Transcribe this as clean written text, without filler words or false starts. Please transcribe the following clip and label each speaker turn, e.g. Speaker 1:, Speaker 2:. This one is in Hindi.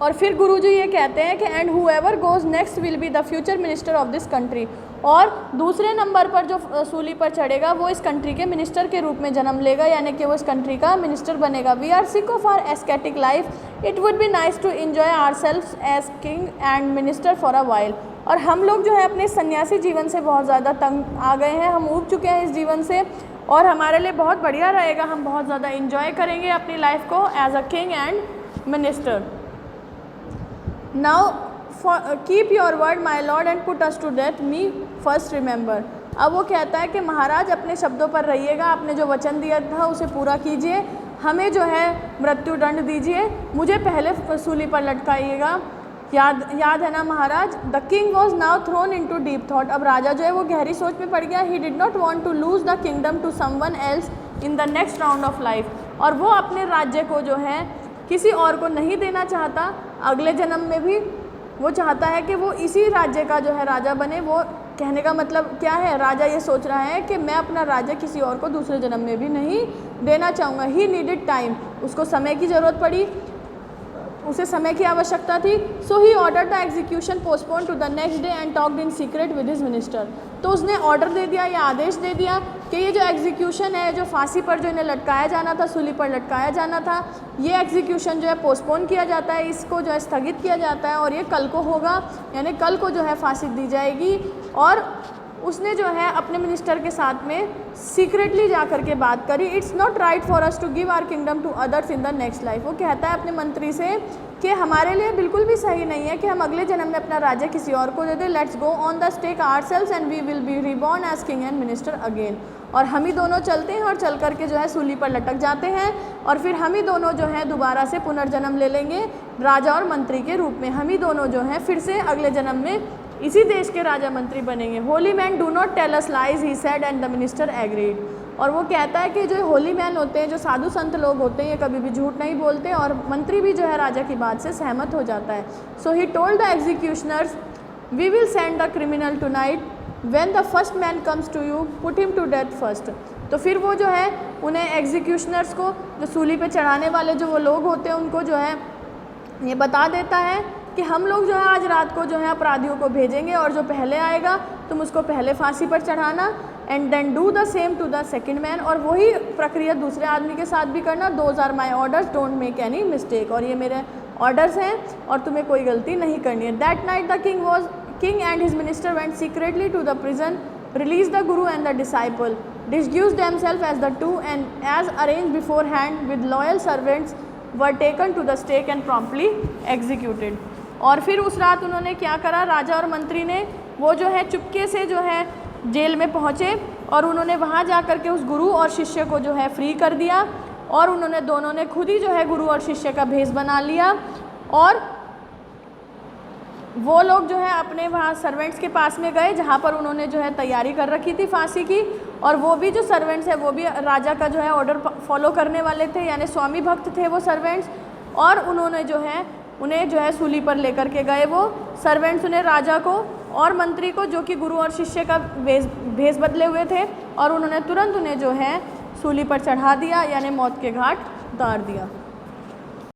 Speaker 1: और फिर गुरुजी ये कहते हैं कि and whoever goes next will be the future minister of this country, और दूसरे नंबर पर जो सूली पर चढ़ेगा वो इस कंट्री के मिनिस्टर के रूप में जन्म लेगा, यानी कि वो इस कंट्री का मिनिस्टर बनेगा। We are sick of our ascetic life, it would be nice to enjoy our self as king and minister for a while. और हम लोग जो है अपने सन्यासी जीवन से बहुत ज़्यादा तंग आ गए हैं, हम ऊब चुके हैं इस जीवन से, और हमारे लिए बहुत बढ़िया रहेगा, हम बहुत ज़्यादा इन्जॉय करेंगे अपनी लाइफ को as a king and minister. Now keep your word my lord and put us to death, me first remember. अब वो कहता है कि महाराज अपने शब्दों पर रहिएगा, आपने जो वचन दिया था उसे पूरा कीजिए, हमें जो है मृत्यु दंड दीजिए, मुझे पहले सूली पर लटकाइएगा, याद है ना Maharaj. The king was now thrown into deep thought. अब राजा जो है वो गहरी सोच में पड़ गया। He did not want to lose the kingdom to someone else in the next round of life. और वो अपने राज्य को जो है किसी और को नहीं देना चाहता, अगले जन्म में भी वो चाहता है कि वो इसी राज्य का जो है राजा बने। वो कहने का मतलब क्या है, राजा ये सोच रहा है कि मैं अपना राज्य किसी और को दूसरे जन्म में भी नहीं देना चाहूँगा। ही नीडेड टाइम, उसको समय की ज़रूरत पड़ी, उसे समय की आवश्यकता थी। So he order the execution postpone to the next day and talked in secret with his minister. तो उसने ऑर्डर दे दिया या आदेश दे दिया कि ये जो एग्जीक्यूशन है, जो फांसी पर जो इन्हें लटकाया जाना था, सूली पर लटकाया जाना था, ये एग्जीक्यूशन जो है पोस्टपोन किया जाता है, इसको जो है स्थगित किया जाता है, और ये कल को होगा, यानी कल को जो है फांसी दी जाएगी। और उसने जो है अपने मिनिस्टर के साथ में सीक्रेटली जा कर के बात करी। It's not right for us to give our kingdom to others in the next life. वो कहता है अपने मंत्री से कि हमारे लिए बिल्कुल भी सही नहीं है कि हम अगले जन्म में अपना राज्य किसी और को दे दें। Let's go on the stake ourselves and we will be reborn as king and minister again. और हम ही दोनों चलते हैं और चल कर के जो है सूली पर लटक जाते हैं, और फिर हम ही दोनों जो है दोबारा से पुनर्जन्म ले लेंगे राजा और मंत्री के रूप में। हम ही दोनों जो हैं फिर से अगले जन्म में इसी देश के राजा मंत्री बनेंगे। Holy man do not tell us lies he said and the minister agreed. और वो कहता है कि जो होली मैन होते हैं, जो साधु संत लोग होते हैं, ये कभी भी झूठ नहीं बोलते, और मंत्री भी जो है राजा की बात से सहमत हो जाता है। So he told the executioners we will send the criminal tonight when the first man comes to you put him to death first. तो फिर वो जो है उन्हें एग्जीक्यूशनर्स को, जो सूली पे चढ़ाने वाले जो वो लोग होते हैं, उनको जो है ये बता देता है कि हम लोग जो है आज रात को जो है अपराधियों को भेजेंगे, और जो पहले आएगा तुम उसको पहले फांसी पर चढ़ाना, and then do the same to the second man. और वही प्रक्रिया दूसरे आदमी के साथ भी करना। Those are my orders, don't make any mistake. और ये मेरे ऑर्डर्स हैं और तुम्हें कोई गलती नहीं करनी है। That night the king and his minister went secretly to the prison, release the guru and the disciple, disguised themselves as the two, and as arranged beforehand with loyal servants were taken to the stake and promptly executed। और फिर उस रात उन्होंने क्या करा, राजा और मंत्री ने वो जो है चुपके से जो है जेल में पहुँचे, और उन्होंने वहाँ जा कर के उस गुरु और शिष्य को जो है फ्री कर दिया, और उन्होंने दोनों ने खुद ही जो है गुरु और शिष्य का भेष बना लिया। और वो लोग जो है अपने वहाँ सर्वेंट्स के पास में गए जहाँ पर उन्होंने जो है तैयारी कर रखी थी फांसी की, और वो भी जो सर्वेंट्स है वो भी राजा का जो है ऑर्डर फॉलो करने वाले थे, यानी स्वामी भक्त थे वो सर्वेंट्स। और उन्होंने जो है उन्हें जो है सूली पर लेकर के गए वो सर्वेंट्स, उन्हें राजा को और मंत्री को, जो कि गुरु और शिष्य का भेष बदले हुए थे, और उन्होंने तुरंत उन्हें जो है सूली पर चढ़ा दिया, यानी मौत के घाट उतार दिया।